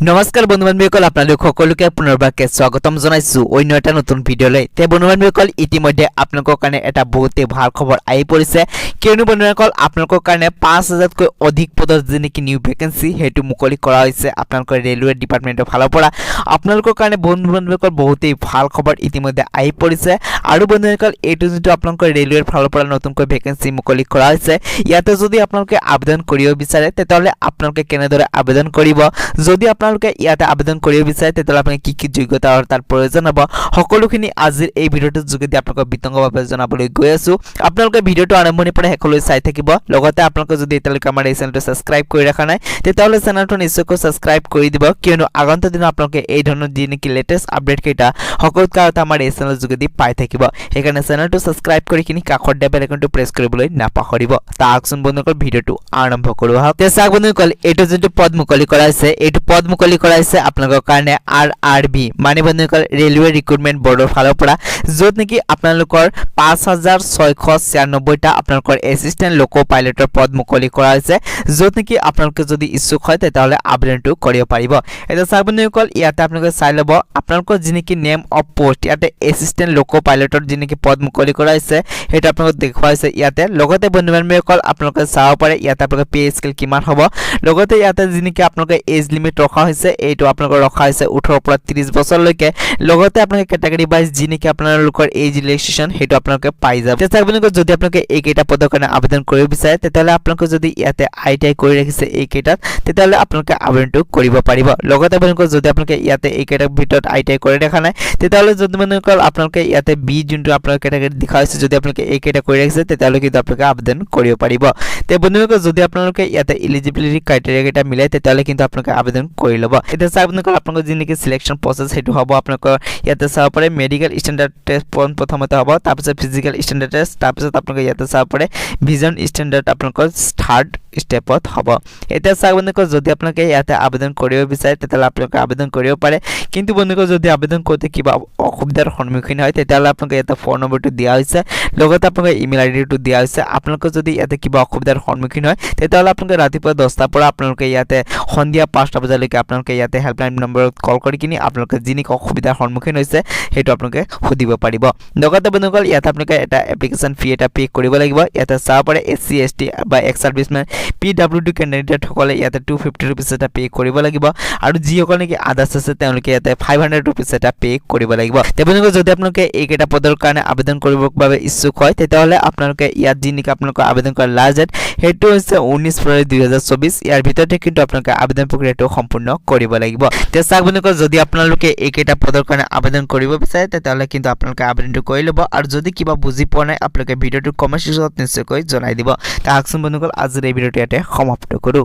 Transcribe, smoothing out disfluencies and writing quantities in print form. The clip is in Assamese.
নমস্কাৰ বন্ধু-বান্ধৱীসকল, আপোনালোক সকলোকে পুনৰবাৰকে স্বাগতম জনাইছো অন্য এটা নতুন ভিডিঅ'লৈ। তে বন্ধু-বান্ধৱীসকল, ইতিমধ্যে আপোনালোকৰ কাৰণে এটা বহুতেই ভাল খবৰ আহি পৰিছে। কিয়নো বন্ধুসকল, আপোনালোকৰ কাৰণে 5000তকৈ অধিক পদৰ যেনেকি নিউ ভেকেন্সি হেতু মুকলি কৰা হৈছে আপোনালোকৰ ৰেলৱে ডিপাৰ্টমেণ্টৰ ফালৰ পৰা। আপোনালোকৰ কাৰণে বন্ধু-বান্ধৱীসকল বহুতেই ভাল খবৰ ইতিমধ্যে আহি পৰিছে। আৰু বন্ধুসকল, এইটো যেটো আপোনালোকৰ ৰেলৱেৰ ফালৰ পৰা নতুনকৈ ভেকেন্সি মুকলি কৰা হৈছে, ইয়াতে যদি আপোনালোকে আবেদন কৰিব বিচাৰে তেতিয়াহ'লে আপোনালোকে কেনেদৰে আবেদন কৰিব, যদি আপোনালোকে ইয়াতে আবেদন কৰিব বিচাৰে তেতিয়াহ'লে আপোনাক কি যোগ্যতা আৰু তাৰ প্ৰয়োজন হ'ব, সকলোখিনি আজিৰ এই ভিডিঅ'টোৰ যোগেদি আপোনালোকক বিতংভাৱে জনাবলৈ গৈ আছো। আপোনালোকে ভিডিঅ'টো আৰম্ভণিৰ পৰা শেষলৈ চাই থাকিব। লগতে আপোনালোকে যদি এতিয়ালৈকে আমাৰ এই চেনেলটো সাবস্ক্ৰাইব কৰি ৰাখা নাই তেতিয়াহ'লে চেনেলটো নিশ্চয়কৈ সাবস্ক্ৰাইব কৰি দিব, কিয়নো আগন্তুক দিনত আপোনালোকে এই ধৰণৰ যি নেকি লেটেষ্ট আপডেট কেইটা সকলোতকৈ আগতে আমাৰ এই চেনেলৰ যোগেদি পাই থাকিব। সেইকাৰণে চেনেলটো সাবস্ক্ৰাইব কৰি কিনি কাষৰ বেল আইকনটো প্ৰেছ কৰিবলৈ নাপাহৰিব। তাকচোন বন্ধুসকল, ভিডিঅ'টো আৰম্ভ কৰোঁ আহক। চাওক বন্ধুসকল, এইটো যোনটো পদ মুকলি কৰা হৈছে, এইটো পদ মুকলি কৰা হৈছে আপোনালোকৰ কাৰণে RRB মানে বন্ধুসকল ৰেলৱে ৰিক্ৰুটমেণ্ট বৰ্ডৰ ফালৰ পৰা, য'ত নেকি আপোনালোকৰ 5696টা আপোনালোকৰ এছিষ্টেণ্ট লোকো পাইলটৰ পদ মুকলি কৰা হৈছে, য'ত নেকি আপোনালোকে যদি ইচ্ছুক হয় তেতিয়াহ'লে আবেদনটো কৰিব পাৰিব। এতিয়া চাওক বন্ধুসকল, ইয়াতে আপোনালোকে চাই ল'ব আপোনালোকৰ যি নেকি নেম অফ পোষ্ট, ইয়াতে এছিষ্টেণ্ট লোকো পাইলটৰ যি নেকি পদ মুকলি কৰা হৈছে সেইটো আপোনালোকক দেখুওৱা হৈছে ইয়াতে। লগতে বন্ধু-বান্ধৱীসকল আপোনালোকে চাব পাৰে ইয়াতে আপোনালোকৰ পে স্কেল কিমান হ'ব। লগতে ইয়াতে যি নেকি আপোনালোকে এজ লিমিট ৰখা হৈছে, এইটো আপোনালোকৰ ৰখা হৈছে 18 পৰা 30 বছৰলৈকে। লগতে আপোনালোকে কেটেগৰী ৱাইজ যি নেকি আপোনালোকৰ এজ ৰিলেক্সেশ্যন সেইটো আপোনালোকে পাই যাব। তেতিয়া বন্ধুসকল, যদি আপোনালোকে এইকেইটা পদৰ কাৰণে আবেদন কৰিব বিচাৰে তেতিয়াহ'লে আপোনালোকে যদি ইয়াতে ITI কৰি ৰাখিছে এইকেইটাত তেতিয়াহ'লে আপোনালোকে আবেদনটো কৰিব পাৰিব। লগতে বন্ধুসকল, যদি আপোনালোকে ইয়াতে এইকেইটাৰ ভিতৰত ITI কৰি দেখা নাই তেতিয়াহ'লে যদি বন্ধুসকল আপোনালোকে ইয়াতে B যোনটো আপোনালোকে কেটেগৰী দেখা হৈছে, যদি আপোনালোকে এইকেইটা কৰি ৰাখিছে তেতিয়াহ'লে কিন্তু আপোনালোকে আবেদন কৰিব পাৰিব। তে বন্ধুসকল, যদি আপোনালোকে ইয়াতে এলিজিবিলিটি ক্ৰাইটেৰিয়া কেইটা মিলাই তেতিয়াহ'লে কিন্তু আপোনালোকে আবেদন কৰি ল'ব। এতিয়া চাওক বন্ধুসকল, আপোনালোকৰ যি নেকি সিলেকশ্যন প্ৰচেছ সেইটো হ'ব আপোনালোকৰ ইয়াতে চাব পাৰে মেডিকেল ষ্টেণ্ডাৰ্ড টেষ্ট প্ৰথমতে হ'ব, তাৰপিছত ফিজিকেল ষ্টেণ্ডাৰ্ড টেষ্ট, তাৰপিছত আপোনালোকে ইয়াতে চাব পাৰে ভিজন ষ্টেণ্ডাৰ্ড আপোনালোকৰ থাৰ্ড ষ্টেপত হ'ব। এতিয়া চাওক বন্ধুসকল, যদি আপোনালোকে ইয়াতে আবেদন কৰিব বিচাৰে তেতিয়াহ'লে আপোনালোকে আবেদন কৰিব পাৰে। কিন্তু বন্ধুসকল, যদি আবেদন কৰোঁতে কিবা অসুবিধাৰ সন্মুখীন হয় তেতিয়াহ'লে আপোনালোকে ইয়াতে ফোন নম্বৰটো দিয়া হৈছে, লগতে আপোনালোকৰ ইমেইল আইডিটো দিয়া হৈছে। আপোনালোকে যদি ইয়াতে কিবা অসুবিধাৰ সন্মুখীন হয় তেতিয়াহ'লে আপোনালোকে ৰাতিপুৱা 10টাৰ পৰা আপোনালোকে ইয়াতে সন্ধিয়া 5টা বজালৈকে আপোনালোকে ইয়াতে হেল্পলাইন নম্বৰত কল কৰি কিনি আপোনালোকে যি নেকি অসুবিধাৰ সন্মুখীন হৈছে সেইটো আপোনালোকে সুধিব পাৰিব। লগতে বন্ধুসকল, ইয়াতে আপোনালোকে এটা এপ্লিকেশ্যন ফি এটা পে কৰিব লাগিব। ইয়াতে চাব পাৰে SC ST বা এক্স ছাৰ্ভিচমেন PWD কেণ্ডিডেটসকলে ইয়াতে 250 ৰুপিজ এটা পে কৰিব লাগিব, আৰু যিসকল নেকি আদাৰ্ছ আছে তেওঁলোকে ইয়াতে 500 ৰুপিজ এটা পে কৰিব লাগিব। বন্ধুসকল, যদি আপোনালোকে এইকেইটা পদৰ কাৰণে আবেদন কৰিবৰ বাবে ইচ্ছুক হয় তেতিয়াহ'লে আপোনালোকে ইয়াত যি নেকি আপোনালোকৰ আবেদন কৰাৰ লাষ্ট ডেট সেইটো হৈছে 19 ফেব্ৰুৱাৰী 2024। ইয়াৰ ভিতৰতে কিন্তু আপোনালোকে আবেদন প্ৰক্ৰিয়াটো সম্পূৰ্ণ কৰিব লাগিব। তেতিয়া চাওক বন্ধুসকল, যদি আপোনালোকে এইকেইটা পদৰ কাৰণে আবেদন কৰিব বিচাৰে তেতিয়াহ'লে কিন্তু আপোনালোকে আবেদনটো কৰি ল'ব, আৰু যদি কিবা বুজি পোৱা নাই আপোনালোকে ভিডিঅ'টো কমেণ্ট ছেকশ্যনত নিশ্চয়কৈ জনাই দিব। তাকচোন বন্ধুসকল, আজিৰ এই ভিডিঅ'টো ইয়াতে সমাপ্ত কৰোঁ।